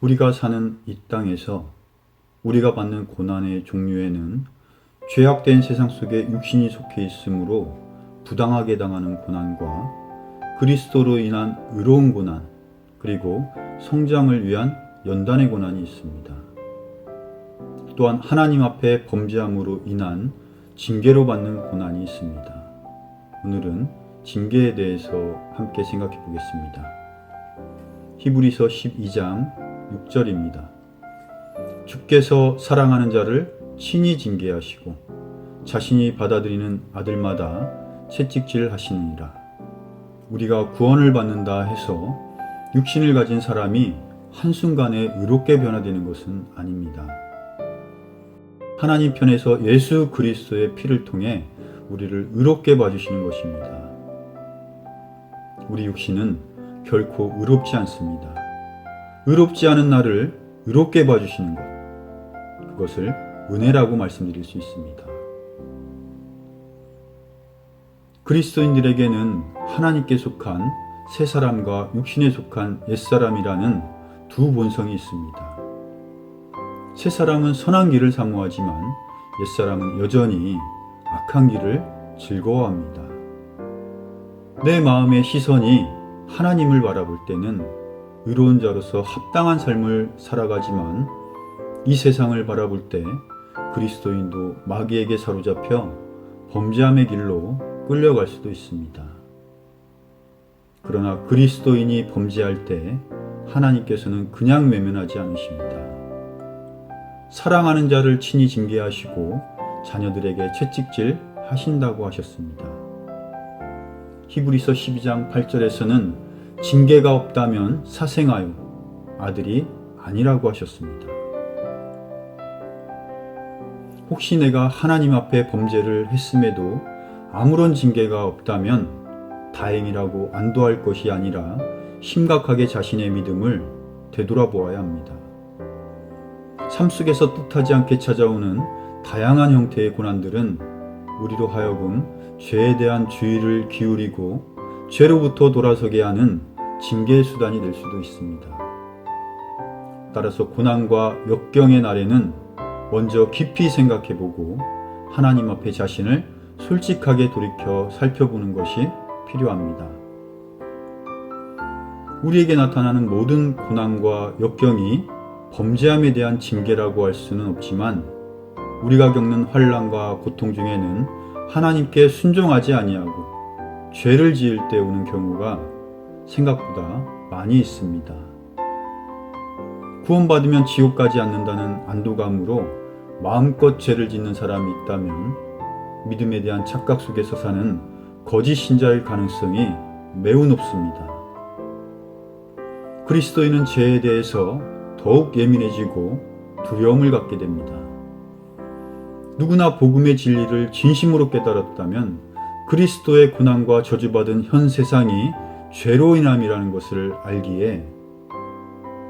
우리가 사는 이 땅에서 우리가 받는 고난의 종류에는 죄악된 세상 속에 육신이 속해 있으므로 부당하게 당하는 고난과 그리스도로 인한 의로운 고난, 그리고 성장을 위한 연단의 고난이 있습니다. 또한 하나님 앞에 범죄함으로 인한 징계로 받는 고난이 있습니다. 오늘은 징계에 대해서 함께 생각해 보겠습니다. 히브리서 12장 6절입니다. 주께서 사랑하는 자를 친히 징계하시고 자신이 받아들이는 아들마다 채찍질 하시느니라. 우리가 구원을 받는다 해서 육신을 가진 사람이 한순간에 의롭게 변화되는 것은 아닙니다. 하나님 편에서 예수 그리스도의 피를 통해 우리를 의롭게 봐주시는 것입니다. 우리 육신은 결코 의롭지 않습니다. 의롭지 않은 나를 의롭게 봐주시는 것, 그것을 은혜라고 말씀드릴 수 있습니다. 그리스도인들에게는 하나님께 속한 새 사람과 육신에 속한 옛사람이라는 두 본성이 있습니다. 새 사람은 선한 길을 사모하지만 옛사람은 여전히 악한 길을 즐거워합니다. 내 마음의 시선이 하나님을 바라볼 때는 의로운 자로서 합당한 삶을 살아가지만 이 세상을 바라볼 때 그리스도인도 마귀에게 사로잡혀 범죄함의 길로 끌려갈 수도 있습니다. 그러나 그리스도인이 범죄할 때 하나님께서는 그냥 외면하지 않으십니다. 사랑하는 자를 친히 징계하시고 자녀들에게 채찍질 하신다고 하셨습니다. 히브리서 12장 8절에서는 징계가 없다면 사생하여 아들이 아니라고 하셨습니다. 혹시 내가 하나님 앞에 범죄를 했음에도 아무런 징계가 없다면 다행이라고 안도할 것이 아니라 심각하게 자신의 믿음을 되돌아보아야 합니다. 삶 속에서 뜻하지 않게 찾아오는 다양한 형태의 고난들은 우리로 하여금 죄에 대한 주의를 기울이고 죄로부터 돌아서게 하는 징계의 수단이 될 수도 있습니다. 따라서 고난과 역경의 날에는 먼저 깊이 생각해보고 하나님 앞에 자신을 솔직하게 돌이켜 살펴보는 것이 필요합니다. 우리에게 나타나는 모든 고난과 역경이 범죄함에 대한 징계라고 할 수는 없지만 우리가 겪는 환난과 고통 중에는 하나님께 순종하지 아니하고 죄를 지을 때 오는 경우가 생각보다 많이 있습니다. 구원받으면 지옥 가지 않는다는 안도감으로 마음껏 죄를 짓는 사람이 있다면 믿음에 대한 착각 속에서 사는 거짓 신자일 가능성이 매우 높습니다. 그리스도인은 죄에 대해서 더욱 예민해지고 두려움을 갖게 됩니다. 누구나 복음의 진리를 진심으로 깨달았다면 그리스도의 고난과 저주받은 현 세상이 죄로 인함이라는 것을 알기에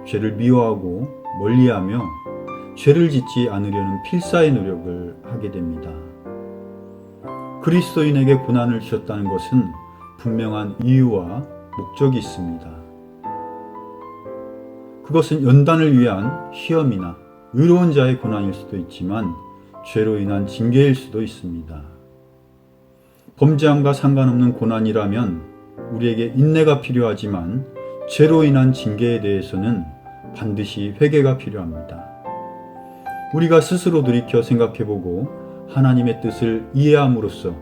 죄를 미워하고 멀리하며 죄를 짓지 않으려는 필사의 노력을 하게 됩니다. 그리스도인에게 고난을 주셨다는 것은 분명한 이유와 목적이 있습니다. 그것은 연단을 위한 시험이나 의로운 자의 고난일 수도 있지만 죄로 인한 징계일 수도 있습니다. 범죄함과 상관없는 고난이라면 우리에게 인내가 필요하지만 죄로 인한 징계에 대해서는 반드시 회개가 필요합니다. 우리가 스스로 돌이켜 생각해보고 하나님의 뜻을 이해함으로써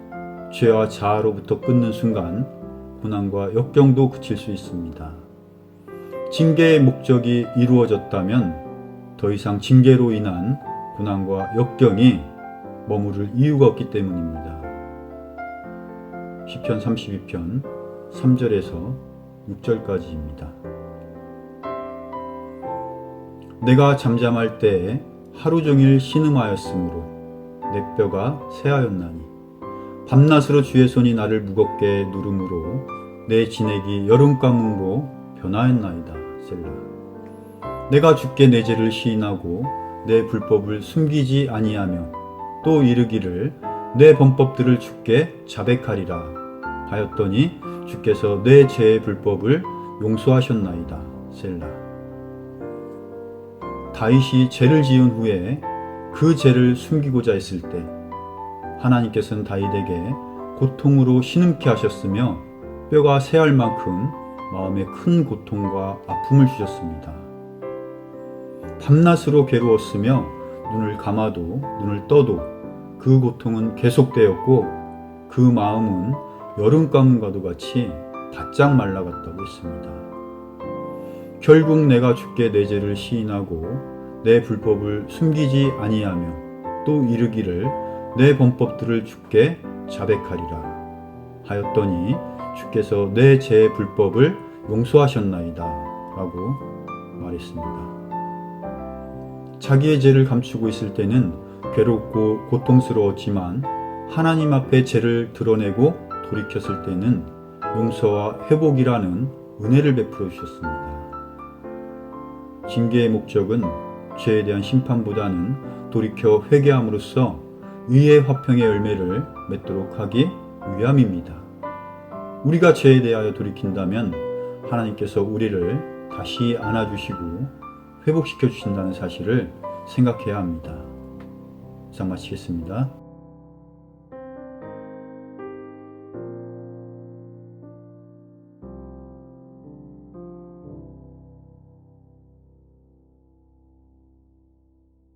죄와 자아로부터 끊는 순간 고난과 역경도 그칠 수 있습니다. 징계의 목적이 이루어졌다면 더 이상 징계로 인한 고난과 역경이 머무를 이유가 없기 때문입니다. 시편 32편 3절에서 6절까지입니다. 내가 잠잠할 때에 하루 종일 신음하였으므로 내 뼈가 새하였나니 밤낮으로 주의 손이 나를 무겁게 누름으로 내 진액이 여름 가뭄으로 변하였나이다. 셀라. 내가 주께 내 죄를 시인하고 내 불법을 숨기지 아니하며 또 이르기를 내 범법들을 주께 자백하리라 하였더니 주께서 내 죄의 불법을 용서하셨나이다. 셀라. 다윗이 죄를 지은 후에 그 죄를 숨기고자 했을 때 하나님께서는 다윗에게 고통으로 신음케 하셨으며 뼈가 새할 만큼 마음에 큰 고통과 아픔을 주셨습니다. 밤낮으로 괴로웠으며 눈을 감아도 눈을 떠도 그 고통은 계속되었고 그 마음은 여름 가뭄과도 같이 바짝 말라갔다고 했습니다. 결국 내가 주께 내 죄를 시인하고 내 불법을 숨기지 아니하며 또 이르기를 내 범법들을 주께 자백하리라 하였더니 주께서 내 죄 불법을 용서하셨나이다 라고 말했습니다. 자기의 죄를 감추고 있을 때는 괴롭고 고통스러웠지만 하나님 앞에 죄를 드러내고 돌이켰을 때는 용서와 회복이라는 은혜를 베풀어 주셨습니다. 징계의 목적은 죄에 대한 심판보다는 돌이켜 회개함으로써 의의 화평의 열매를 맺도록 하기 위함입니다. 우리가 죄에 대하여 돌이킨다면 하나님께서 우리를 다시 안아주시고 회복시켜 주신다는 사실을 생각해야 합니다. 이상 마치겠습니다.